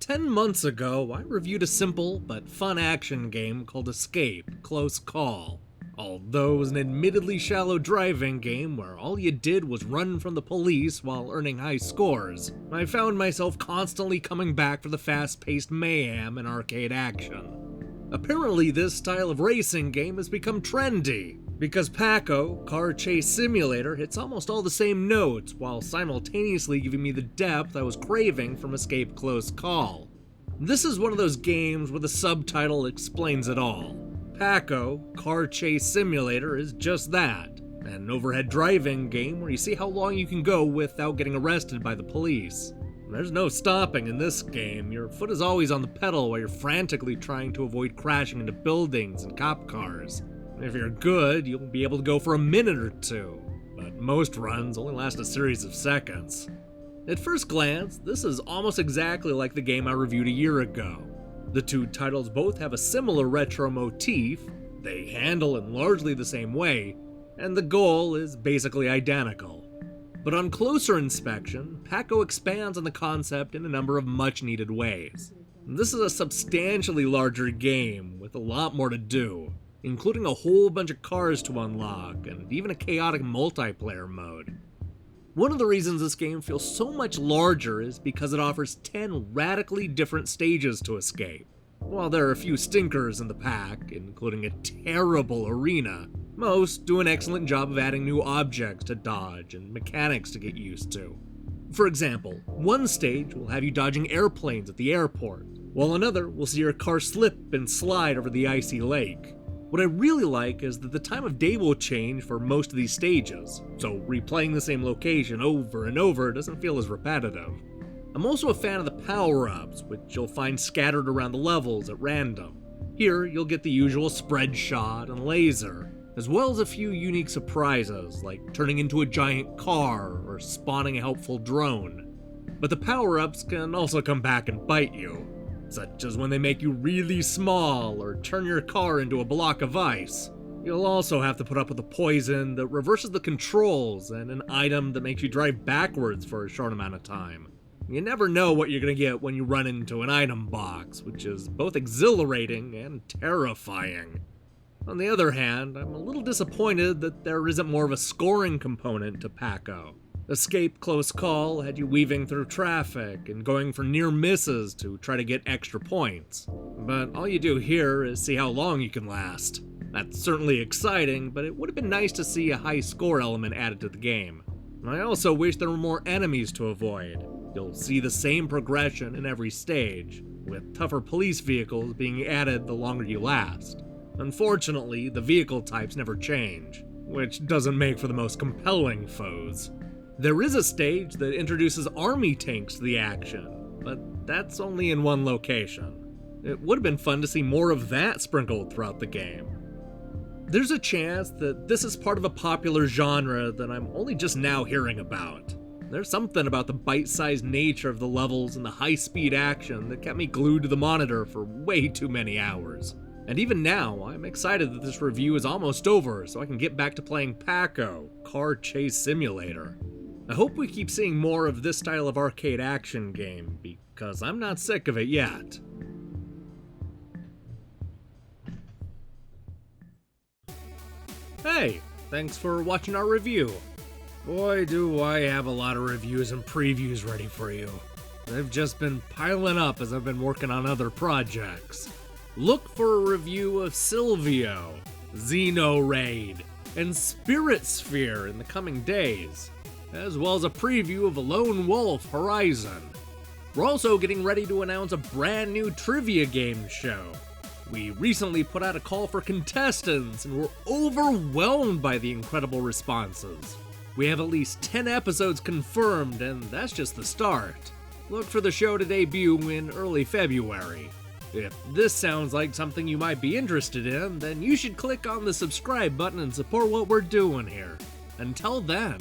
10 months ago, I reviewed a simple but fun action game called Escape: Close Call. Although it was an admittedly shallow driving game where all you did was run from the police while earning high scores, I found myself constantly coming back for the fast-paced mayhem and arcade action. Apparently this style of racing game has become trendy, because PAKO, Car Chase Simulator, hits almost all the same notes while simultaneously giving me the depth I was craving from Escape: Close Call. This is one of those games where the subtitle explains it all. PAKO, Car Chase Simulator, is just that, an overhead driving game where you see how long you can go without getting arrested by the police. There's no stopping in this game. Your foot is always on the pedal while you're frantically trying to avoid crashing into buildings and cop cars. If you're good, you'll be able to go for a minute or two, but most runs only last a series of seconds. At first glance, this is almost exactly like the game I reviewed a year ago. The two titles both have a similar retro motif, they handle in largely the same way, and the goal is basically identical. But on closer inspection, PAKO expands on the concept in a number of much-needed ways. This is a substantially larger game with a lot more to do, including a whole bunch of cars to unlock, and even a chaotic multiplayer mode. One of the reasons this game feels so much larger is because it offers 10 radically different stages to escape. While there are a few stinkers in the pack, including a terrible arena, most do an excellent job of adding new objects to dodge and mechanics to get used to. For example, one stage will have you dodging airplanes at the airport, while another will see your car slip and slide over the icy lake. What I really like is that the time of day will change for most of these stages, so replaying the same location over and over doesn't feel as repetitive. I'm also a fan of the power-ups, which you'll find scattered around the levels at random. Here, you'll get the usual spread shot and laser, as well as a few unique surprises, like turning into a giant car or spawning a helpful drone. But the power-ups can also come back and bite you, such as when they make you really small or turn your car into a block of ice. You'll also have to put up with a poison that reverses the controls and an item that makes you drive backwards for a short amount of time. You never know what you're going to get when you run into an item box, which is both exhilarating and terrifying. On the other hand, I'm a little disappointed that there isn't more of a scoring component to PAKO. Escape: Close Call had you weaving through traffic and going for near misses to try to get extra points. But all you do here is see how long you can last. That's certainly exciting, but it would have been nice to see a high score element added to the game. I also wish there were more enemies to avoid. You'll see the same progression in every stage, with tougher police vehicles being added the longer you last. Unfortunately, the vehicle types never change, which doesn't make for the most compelling foes. There is a stage that introduces army tanks to the action, but that's only in one location. It would have been fun to see more of that sprinkled throughout the game. There's a chance that this is part of a popular genre that I'm only just now hearing about. There's something about the bite-sized nature of the levels and the high-speed action that kept me glued to the monitor for way too many hours. And even now, I'm excited that this review is almost over so I can get back to playing PAKO, Car Chase Simulator. I hope we keep seeing more of this style of arcade action game, because I'm not sick of it yet. Hey, thanks for watching our review. Boy, do I have a lot of reviews and previews ready for you. They've just been piling up as I've been working on other projects. Look for a review of Silvio, Xenoraid, and Spirit Sphere in the coming days, as well as a preview of a Lone Wolf Horizon. We're also getting ready to announce a brand new trivia game show. We recently put out a call for contestants and were overwhelmed by the incredible responses. We have at least 10 episodes confirmed, and that's just the start. Look for the show to debut in early February. If this sounds like something you might be interested in, then you should click on the subscribe button and support what we're doing here. Until then.